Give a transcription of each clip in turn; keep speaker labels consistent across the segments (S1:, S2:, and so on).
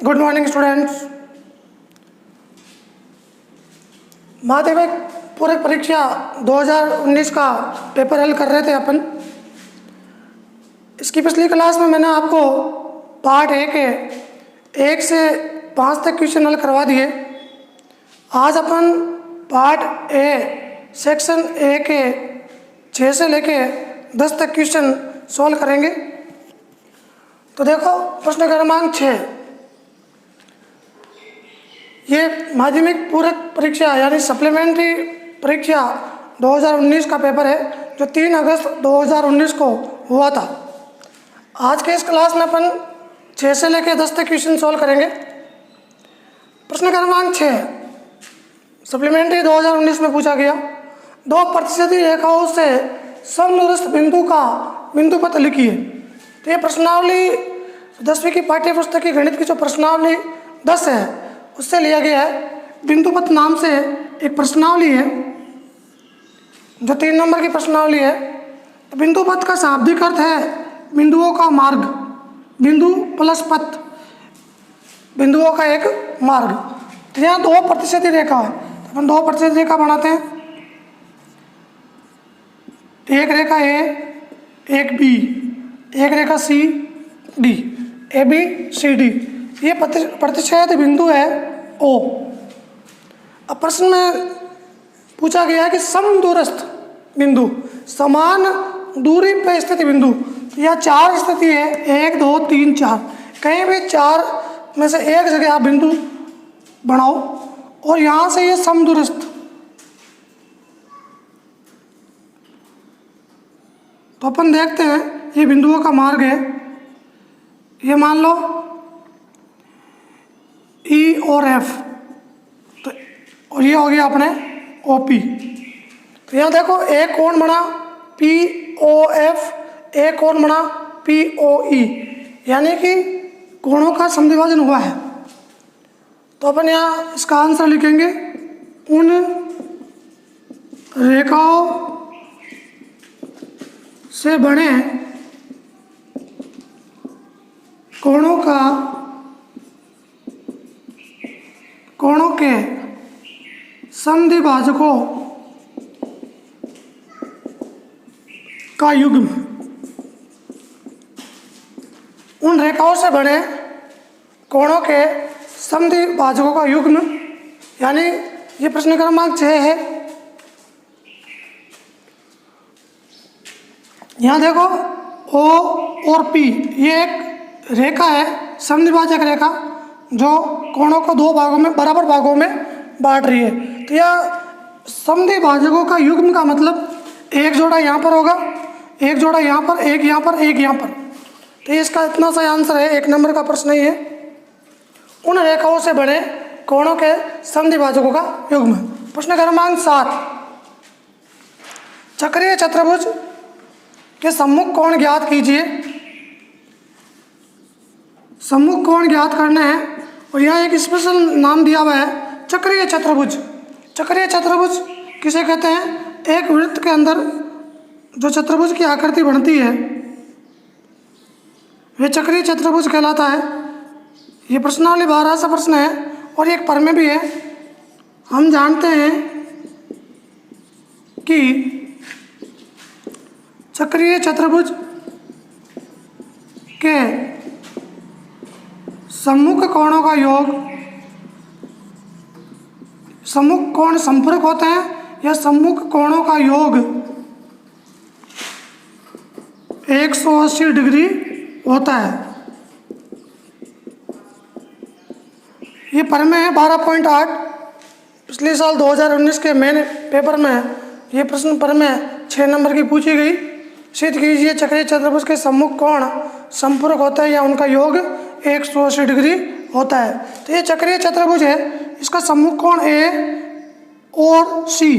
S1: Good morning students. माध्यमिक पूरक परीक्षा 2019 का पेपर हल कर रहे थे अपन। इसकी पिछली क्लास में मैंने आपको पार्ट ए के 1 से 5 तक क्वेश्चन हल करवा दिए। आज अपन पार्ट ए सेक्शन ए के 6 से लेके 10 तक क्वेश्चन सॉल्व करेंगे। तो देखो प्रश्न क्रमांक 6, ये माध्यमिक पूरक परीक्षा यानी सप्लीमेंट्री परीक्षा 2019 का पेपर है जो 3 अगस्त 2019 को हुआ था। आज के इस क्लास में अपन 6 से लेकर 10 तक क्वेश्चन सॉल्व करेंगे। प्रश्न क्रमांक 6 सप्लीमेंट्री 2019 में पूछा गया, 2 प्रतिशत रेखाओं से समदूरस्थ बिंदु का बिंदु पथ लिखिए। तो ये प्रश्नावली 10वीं की पाठ्य पुस्तक की गणित की जो प्रश्नावली 10 है उससे लिया गया है। बिंदु पथ नाम से एक प्रश्नावली है जो 3 नंबर की प्रश्नावली है। तो बिंदु पथ का शाब्दिक अर्थ है बिंदुओं का मार्ग, बिंदु प्लस पथ, बिंदुओं का एक मार्ग। तो यहाँ 2 प्रतिशत रेखा है तो अपन 2 प्रतिशत रेखा बनाते हैं। एक रेखा ए, एक बी, एक रेखा C D, A B C D, ये प्रतिच्छेद बिंदु है ओ। अब प्रश्न में पूछा गया है कि समदूरस्थ बिंदु, समान दूरी पर स्थित बिंदु, यह 4 स्थिति है, 1 2 3 4, कहीं भी 4 में से एक जगह आप बिंदु बनाओ और यहाँ से ये समदूरस्थ। तो अपन देखते हैं ये बिंदुओं का मार्ग है। ये मान लो ई और एफ, तो और ये हो गया अपने ओ पी। तो यहाँ देखो एक कोण बना पी ओ एफ, एक कोण बना पी ओ ई, यानी कि कोणों का समद्विभाजन हुआ है। तो अपन यहाँ इसका आंसर लिखेंगे, उन रेखाओं से बने कोणों के समद्विभाजकों का युग्म। उन रेखाओं से बने कोणों के समद्विभाजकों का युग्म, यानी ये प्रश्न क्रमांक 6 है। यहाँ देखो ओ और पी, ये एक रेखा है, समद्विभाजक रेखा जो कोणों को 2 भागों में, बराबर भागों में बांट रही है। तो यह समद्विभाजकों का युग्म का मतलब एक जोड़ा यहाँ पर होगा, एक जोड़ा यहाँ पर, एक यहाँ पर, एक यहाँ पर। तो इसका इतना सा आंसर है, 1 नंबर का प्रश्न ही है, उन रेखाओं से बने कोणों के समद्विभाजकों का युग्म। प्रश्न क्रमांक 7, चक्रीय चतुर्भुज के सम्मुख कोण ज्ञात कीजिए। सम्मुख कोण ज्ञात करना है और यहाँ एक स्पेशल नाम दिया हुआ है, चक्रीय चतुर्भुज। चक्रीय चतुर्भुज किसे कहते हैं? एक वृत्त के अंदर जो चतुर्भुज की आकृति बनती है वह चक्रीय चतुर्भुज कहलाता है। ये प्रश्नावली 12 सा प्रश्न है और एक प्रमेय भी है। हम जानते हैं कि चक्रीय चतुर्भुज के सम्मुख कोणों का योग, सम्मुख कोण संपूरक होते हैं या सम्मुख कोणों का योग 180 डिग्री होता है। ये प्रमेय है 12.8। पिछले साल 2019 के मेन पेपर में ये प्रश्न प्रमेय 6 नंबर की पूछी गई। सिद्ध कीजिए चक्रीय चतुर्भुज के सम्मुख कोण संपूरक होता है या उनका योग 180 डिग्री होता है। तो ये चक्रीय चतुर्भुज है, इसका सम्मुख कोण ए और सी,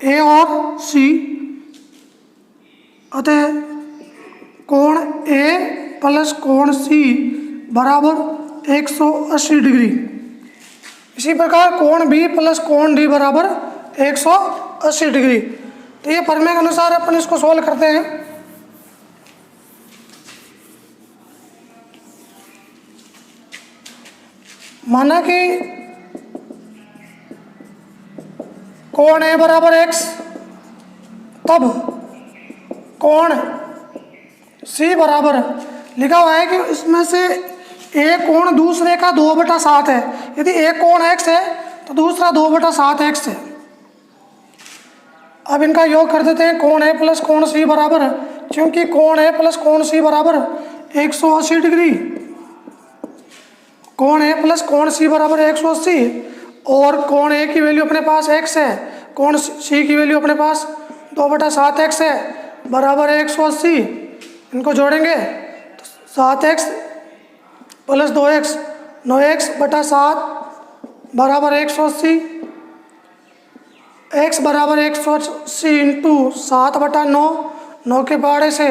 S1: ए और सी, अतः कोण ए प्लस कोण सी बराबर 180 डिग्री। इसी प्रकार कोण बी प्लस कोण डी बराबर 180 डिग्री। तो ये प्रमेय के अनुसार अपन इसको सोल्व करते हैं। माना कि कोण ए बराबर x, तब कोण सी बराबर, लिखा हुआ है कि इसमें से एक कोण दूसरे का 2/7 है। यदि एक कोण x है तो दूसरा 2/7x है। अब इनका योग कर देते हैं। कोण ए प्लस कोण सी बराबर, क्योंकि कोण ए प्लस कोण सी बराबर 180 डिग्री, कोण ए प्लस कोण सी बराबर 180, और कोण ए की वैल्यू अपने पास x है, कोण सी की वैल्यू अपने पास 2/7x है, बराबर 180। इनको जोड़ेंगे तो 7x प्लस 2x, 9x/7 बराबर 180, x बराबर 180 इंटू 7/9, 9 के पहाड़े से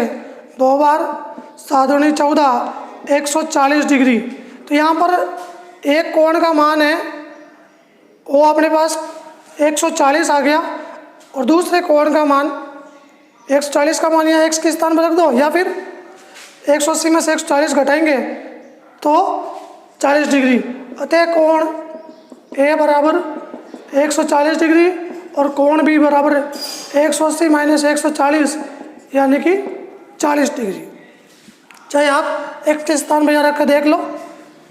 S1: 2 बार, 7 दूनी 14, 140 डिग्री। तो यहाँ पर एक कोण का मान है वो अपने पास 140 आ गया, और दूसरे कोण का मान 140 का मान यहाँ x के स्थान पर रख दो, या फिर 180 में से 140 घटाएंगे तो 40 डिग्री। अतः कोण ए बराबर 140 डिग्री और कोण बी बराबर 180 माइनस 140 यानी कि 40 डिग्री। चाहे आप x के स्थान पर यहाँ रख कर देख लो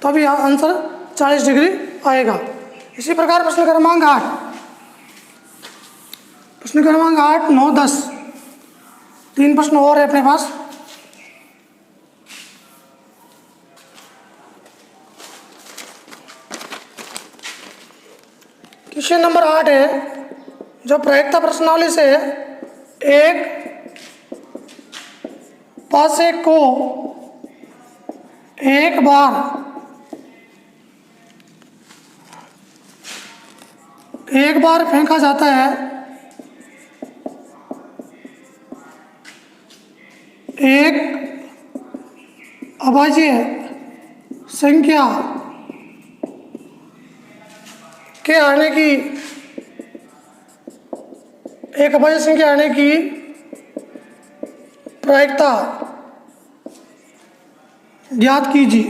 S1: तो भी यहाँ आंसर 40 डिग्री आएगा। इसी प्रकार प्रश्न क्रमांक 8, प्रश्न क्रमांक 8, 9, 10, 3 प्रश्न और है अपने पास। क्वेश्चन नंबर 8 है, जो प्रायिकता प्रश्नावली से एक पासे को एक बार फेंका जाता है, एक अभाज्य संख्या के आने की, एक अभाज्य संख्या आने की प्रायिकता ज्ञात कीजिए।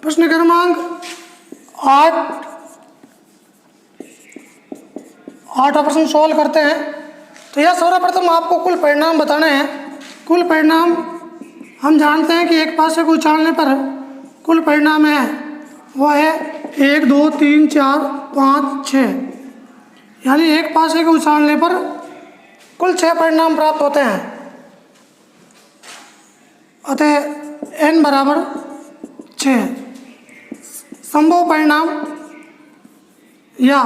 S1: प्रश्न क्रमांक 8 प्रश्न सॉल्व करते हैं। तो यह सर्वप्रथम आपको कुल परिणाम बताने हैं। कुल परिणाम हम जानते हैं कि एक पासे को उछालने पर कुल परिणाम है वो है 1, 2, 3, 4, 5, 6, यानी एक पासे को उछालने पर कुल 6 परिणाम प्राप्त होते हैं। अतः n बराबर 6। संभव परिणाम या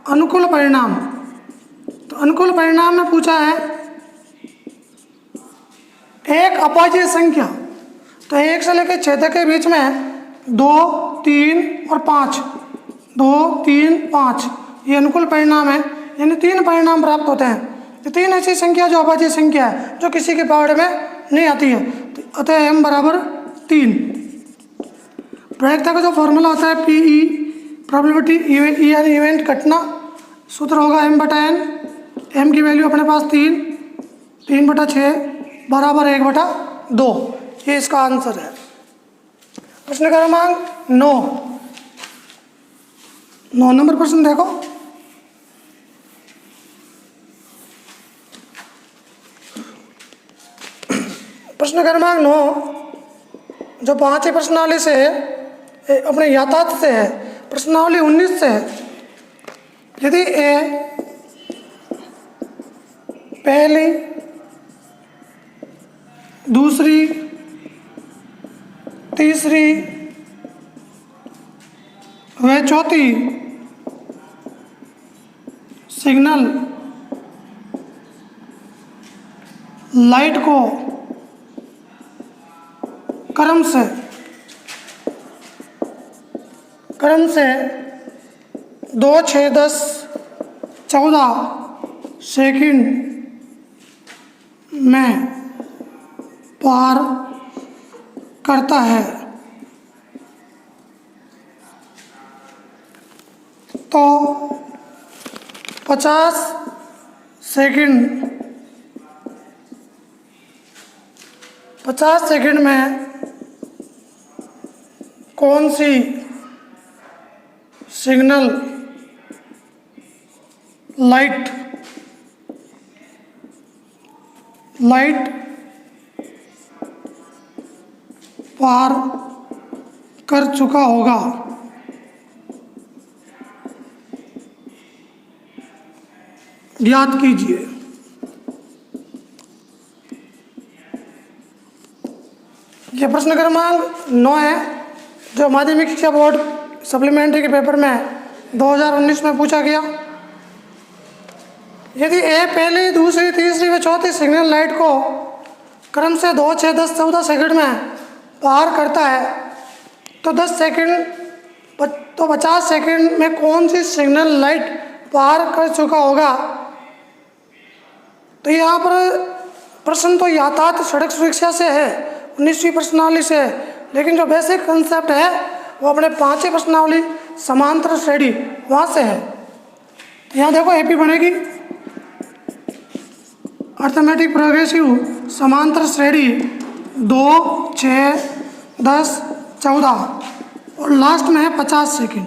S1: अनुकूल परिणाम, तो अनुकूल परिणाम में पूछा है एक अभाज्य संख्या, तो 1 से लेकर 6 तक के बीच में 2, 3 और 5, 2, 3, 5 ये अनुकूल परिणाम है, यानी 3 परिणाम प्राप्त होते हैं। तो 3 ऐसी संख्या जो अभाज्य संख्या है, जो किसी के पहाड़े में नहीं आती है। तो अतः m बराबर 3। प्रायिकता का जो फॉर्मूला होता है PE, प्रोबेबिलिटी यानी इवेंट घटना, सूत्र होगा m/n, m की वैल्यू अपने पास 3/6 बराबर 1/2। ये इसका आंसर है। प्रश्न क्रमांक 9 नंबर प्रश्न देखो। प्रश्न क्रमांक 9 जो 5 प्रश्नावली से है, अपने यातायात से है, प्रश्नावली 19 से है। यदि ए पहली, दूसरी, तीसरी व चौथी सिग्नल लाइट को क्रम से 2, 6, 10, 14 सेकंड में पार करता है तो 50 सेकंड में कौन सी सिग्नल लाइट पार कर चुका होगा? ज्ञात कीजिए। यह प्रश्न क्रमांक 9 है, जो माध्यमिक शिक्षा बोर्ड सप्लीमेंट्री के पेपर में 2019 में पूछा गया। यदि ए पहली, दूसरी, तीसरी व चौथी सिग्नल लाइट को क्रम से 2, 6, 10, 14 सेकंड में पार करता है तो 50 सेकंड में कौन सी सिग्नल लाइट पार कर चुका होगा? तो यहाँ पर प्रश्न तो यातायात सड़क सुरक्षा से है, 19वीं प्रश्नावली से, लेकिन जो बेसिक कंसेप्ट है वो अपने 5वीं प्रश्नावली समांतर श्रेणी वहाँ से है। तो यहाँ देखो एपी बनेगी अर्थमेटिक प्रोग्रेसिव समांतर श्रेणी 2, 6, 10, 14 और लास्ट में है 50 सेकंड।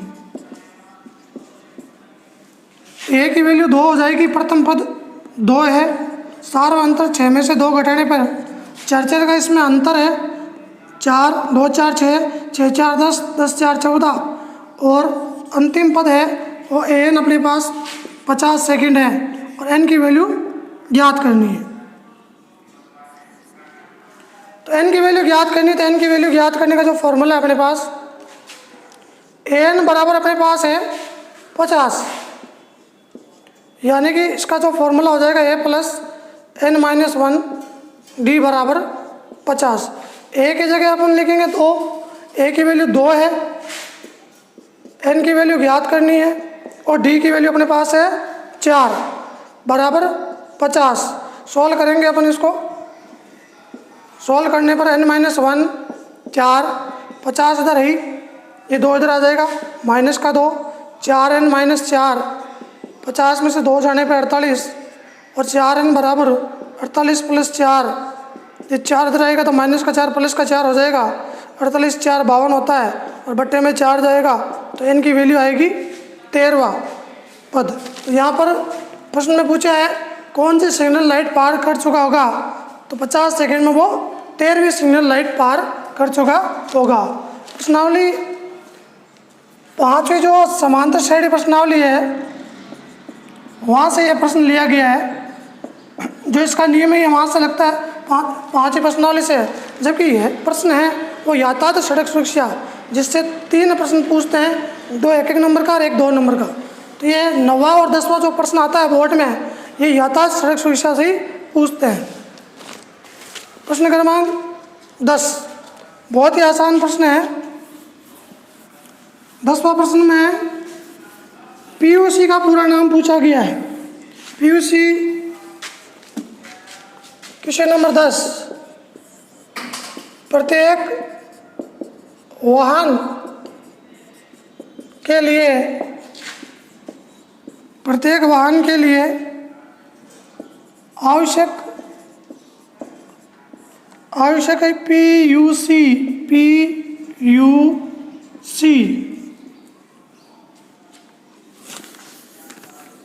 S1: ए की वैल्यू 2 हो जाएगी, प्रथम पद 2 है, सारा अंतर 6 में से 2 घटाने पर 4 का इसमें अंतर है 4, 2, 4, 6, 6, 4, 10, 10, 4, 14 और अंतिम पद है वो एन अपने पास 50 सेकंड है और एन की वैल्यू ज्ञात करनी है। तो एन की वैल्यू ज्ञात करनी है, तो एन की वैल्यू ज्ञात करने का जो फॉर्मूला है अपने पास, एन बराबर अपने पास है 50, यानी कि इसका जो फॉर्मूला हो जाएगा ए प्लस एन माइनस 1 डी बराबर 50। ए की जगह अपन लिखेंगे 2, ए की वैल्यू 2 है, एन की वैल्यू ज्ञात करनी है और डी की वैल्यू अपने पास है 4 बराबर 50। सॉल्व करेंगे अपन इसको, सॉल्व करने पर एन माइनस 1 4, 50 इधर ही, ये 2 इधर आ जाएगा, माइनस का 2, 4 एन माइनस 4, 50 में से 2 जाने पर 48 और 4 एन बराबर 48 प्लस 4, ये 4 इधर आएगा तो माइनस का 4 प्लस का 4 हो जाएगा, 48 4 52 होता है और बट्टे में 4 जाएगा तो एन की वैल्यू आएगी 13वां पद। तो यहाँ पर प्रश्न में पूछा है कौन सी सिग्नल लाइट पार कर चुका होगा, तो 50 सेकंड में वो 13वीं सिग्नल लाइट पार कर चुका होगा। प्रश्नावली 5वीं जो समांतर श्रेणी प्रश्नावली है वहाँ से यह प्रश्न लिया गया है, जो इसका नियम है वहाँ से लगता है 5वीं प्रश्नावली से, जबकि यह प्रश्न है वो यातायात सड़क सुरक्षा, जिससे 3 प्रश्न पूछते हैं, 2 1-1 नंबर का और 1 2 नंबर का। तो ये 9वां और 10वां जो प्रश्न आता है बोर्ड में, ये यातायात सड़क सुरक्षा से ही पूछते हैं। प्रश्न क्रमांक 10 बहुत ही आसान प्रश्न है। 10वां प्रश्न में पीयूसी का पूरा नाम पूछा गया है। पीयूसी क्वेश्चन नंबर 10, प्रत्येक वाहन के लिए आवश्यक है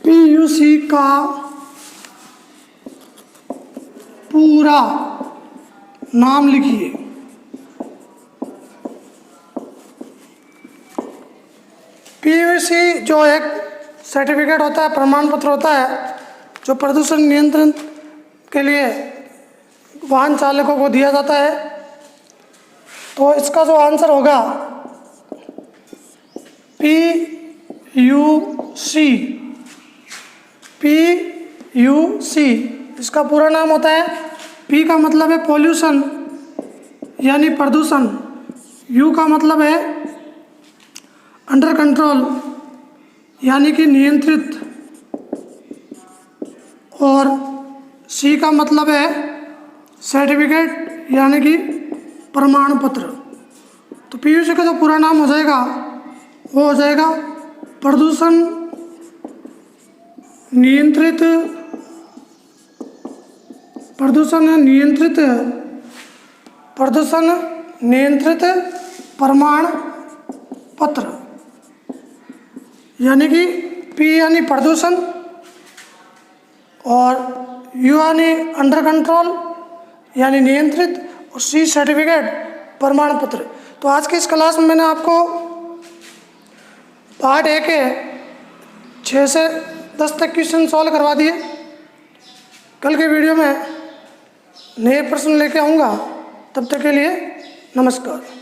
S1: पीयूसी का पूरा नाम लिखिए। पीयूसी जो एक सर्टिफिकेट होता है, प्रमाण पत्र होता है, जो प्रदूषण नियंत्रण के लिए वाहन चालकों को दिया जाता है। तो इसका जो आंसर होगा पीयूसी, इसका पूरा नाम होता है, पी का मतलब है पॉल्यूशन यानी प्रदूषण, यू का मतलब है अंडर कंट्रोल यानी कि नियंत्रित, और सी का मतलब है सर्टिफिकेट यानी कि प्रमाण पत्र। तो पीयूसी का जो पूरा नाम हो जाएगा वो हो जाएगा प्रदूषण नियंत्रित प्रमाण पत्र, यानी कि पी यानी प्रदूषण और यू यानी अंडर कंट्रोल यानी नियंत्रित और सी सर्टिफिकेट प्रमाण पत्र। तो आज की इस क्लास में मैंने आपको पार्ट ए के 6 से 10 तक क्वेश्चन सॉल्व करवा दिए। कल के वीडियो में नए प्रश्न लेके आऊँगा, तब तक के लिए नमस्कार।